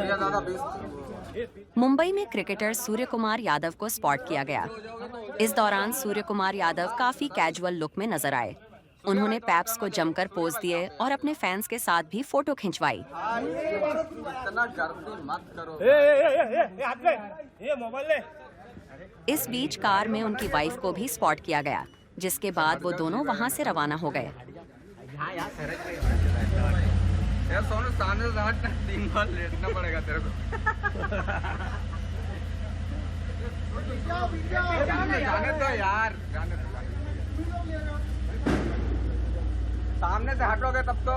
भैया दादा 20। मुंबई में क्रिकेटर सूर्य कुमार यादव को स्पॉट किया गया। इस दौरान सूर्य कुमार यादव काफी कैजुअल लुक में नजर आए। उन्होंने पैप्स को जमकर पोज दिए और अपने फैंस के साथ भी फोटो खिंचवाई। इतना गलती मत करो। इस बीच कार में उनकी वाइफ को भी स्पॉट किया गया, जिसके बाद वो दोनों वहां से रवाना हो गए। यार सोनू सामने से हट, 3 बार लेटना पड़ेगा तेरे को। जाने दो यार, जाने दो। सामने से हटोगे तब तो